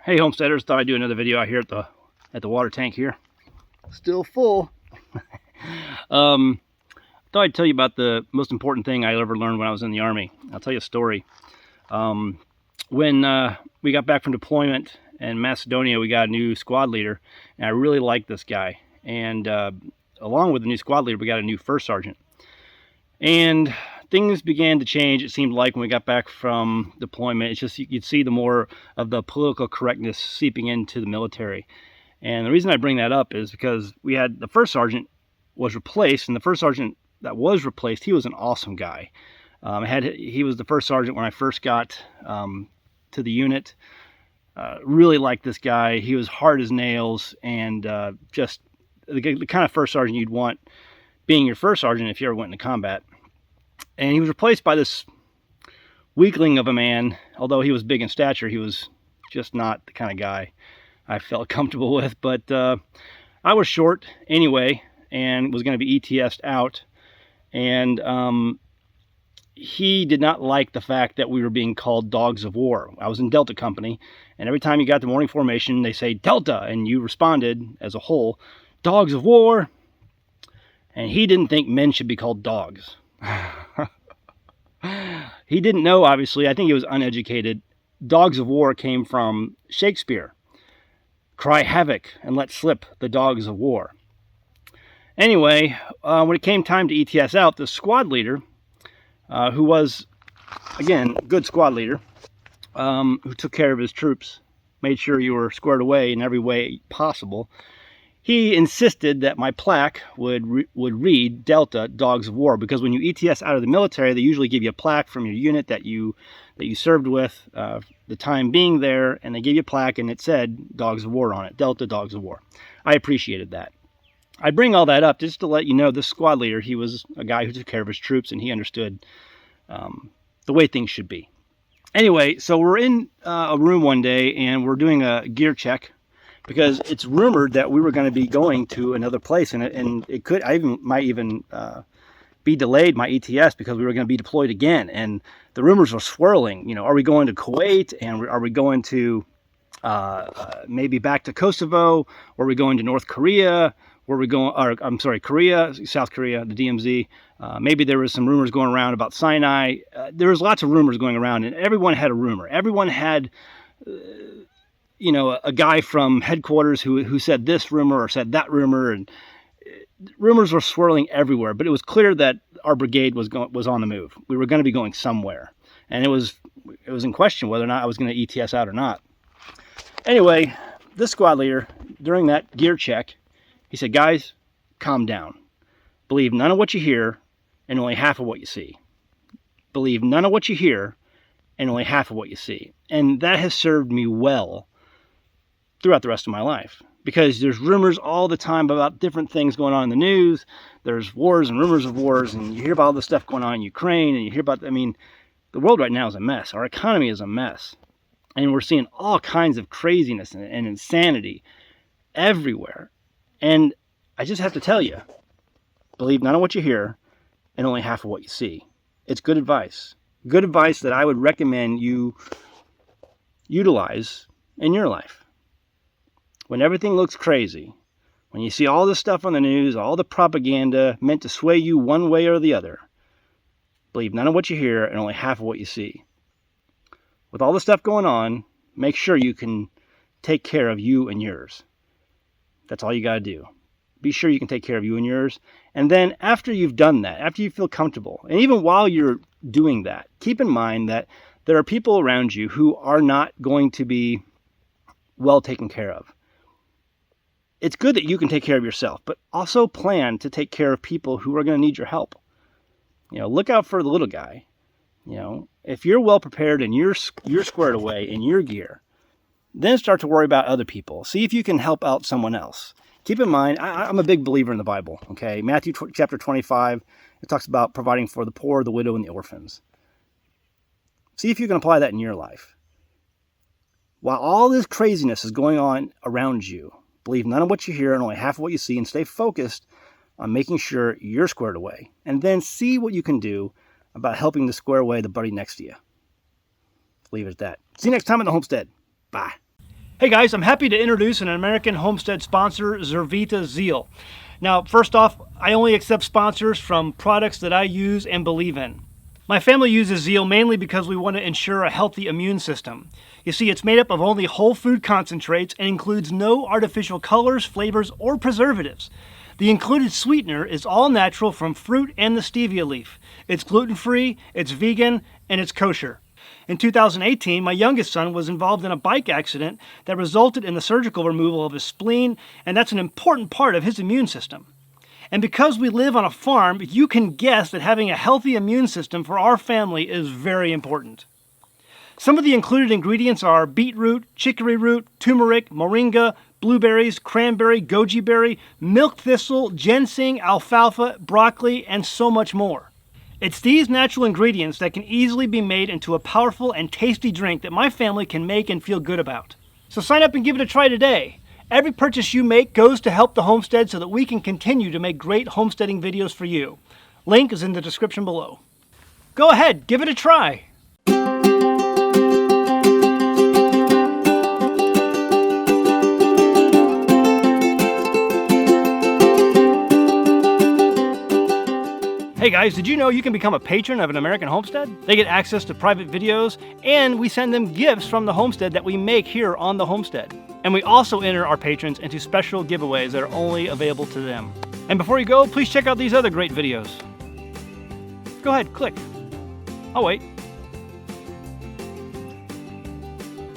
Hey homesteaders, thought I'd do another video out here at the water tank here. Still full. Thought I'd tell you about the most important thing I ever learned when I was in the Army. I'll tell you a story. When we got back from deployment in Macedonia, we got a new squad leader, and I really liked this guy. And along with the new squad leader, we got a new first sergeant. And things began to change, it seemed like, when we got back from deployment. It's just you'd see the more of the political correctness seeping into the military. And the reason I bring that up is because we had the first sergeant was replaced, and the first sergeant that was replaced, he was an awesome guy. He was the first sergeant when I first got to the unit. Really liked this guy. He was hard as nails, and just the kind of first sergeant you'd want being your first sergeant if you ever went into combat. And he was replaced by this weakling of a man. Although he was big in stature, he was just not the kind of guy I felt comfortable with. But I was short anyway and was going to be ETS'd out. And he did not like the fact that we were being called dogs of war. I was in Delta Company, and every time you got the morning formation, they say Delta, and you responded as a whole, dogs of war. And he didn't think men should be called dogs. He didn't know, obviously. I think he was uneducated. Dogs of war came from Shakespeare. Cry havoc and let slip the dogs of war. Anyway, when it came time to ETS out, the squad leader, who was, again, good squad leader, who took care of his troops, made sure you were squared away in every way possible, he insisted that my plaque would read Delta, Dogs of War, because when you ETS out of the military, they usually give you a plaque from your unit that you served with the time being there, and they gave you a plaque and it said Dogs of War on it, Delta, Dogs of War. I appreciated that. I bring all that up just to let you know this squad leader, he was a guy who took care of his troops, and he understood the way things should be. Anyway, so we're in a room one day and we're doing a gear check, because it's rumored that we were going to be going to another place, and it could, might even be delayed, my ETS, because we were going to be deployed again. And the rumors were swirling. You know, are we going to Kuwait, and are we going to maybe back to Kosovo, or are we going to North Korea? Were we going? Or I'm sorry, Korea, South Korea, the DMZ. Maybe there was some rumors going around about Sinai. There was lots of rumors going around, and everyone had a rumor. Everyone had. You know, a guy from headquarters who said this rumor or said that rumor, and rumors were swirling everywhere. But it was clear that our brigade was on the move. We were going to be going somewhere, and it was in question whether or not I was going to ETS out or not. Anyway, this squad leader, during that gear check, he said, "Guys, calm down. Believe none of what you hear and only half of what you see. Believe none of what you hear and only half of what you see." And that has served me well throughout the rest of my life, because there's rumors all the time about different things going on in the news. There's wars and rumors of wars, and you hear about all the stuff going on in Ukraine, and you hear about, I mean, the world right now is a mess. Our economy is a mess, and we're seeing all kinds of craziness and insanity everywhere. And I just have to tell you, believe none of what you hear and only half of what you see. It's good advice that I would recommend you utilize in your life. When everything looks crazy, when you see all this stuff on the news, all the propaganda meant to sway you one way or the other, believe none of what you hear and only half of what you see. With all the stuff going on, make sure you can take care of you and yours. That's all you got to do. Be sure you can take care of you and yours. And then after you've done that, after you feel comfortable, and even while you're doing that, keep in mind that there are people around you who are not going to be well taken care of. It's good that you can take care of yourself, but also plan to take care of people who are going to need your help. You know, look out for the little guy. You know, if you're well prepared and you're squared away in your gear, then start to worry about other people. See if you can help out someone else. Keep in mind, I'm a big believer in the Bible. Okay, Matthew chapter 25, it talks about providing for the poor, the widow, and the orphans. See if you can apply that in your life. While all this craziness is going on around you, believe none of what you hear and only half of what you see, and stay focused on making sure you're squared away. And then see what you can do about helping to square away the buddy next to you. Leave it at that. See you next time on the Homestead. Bye. Hey guys, I'm happy to introduce an American Homestead sponsor, Zervita Zeal. Now, first off, I only accept sponsors from products that I use and believe in. My family uses Zeal mainly because we want to ensure a healthy immune system. You see, it's made up of only whole food concentrates and includes no artificial colors, flavors, or preservatives. The included sweetener is all natural from fruit and the stevia leaf. It's gluten-free, it's vegan, and it's kosher. In 2018, my youngest son was involved in a bike accident that resulted in the surgical removal of his spleen, and that's an important part of his immune system. And because we live on a farm, you can guess that having a healthy immune system for our family is very important. Some of the included ingredients are beetroot, chicory root, turmeric, moringa, blueberries, cranberry, goji berry, milk thistle, ginseng, alfalfa, broccoli, and so much more. It's these natural ingredients that can easily be made into a powerful and tasty drink that my family can make and feel good about. So sign up and give it a try today. Every purchase you make goes to help the homestead so that we can continue to make great homesteading videos for you. Link is in the description below. Go ahead, give it a try. Hey guys, did you know you can become a patron of an American Homestead? They get access to private videos, and we send them gifts from the homestead that we make here on the homestead. And we also enter our patrons into special giveaways that are only available to them. And before you go, please check out these other great videos. Go ahead, click. I'll wait.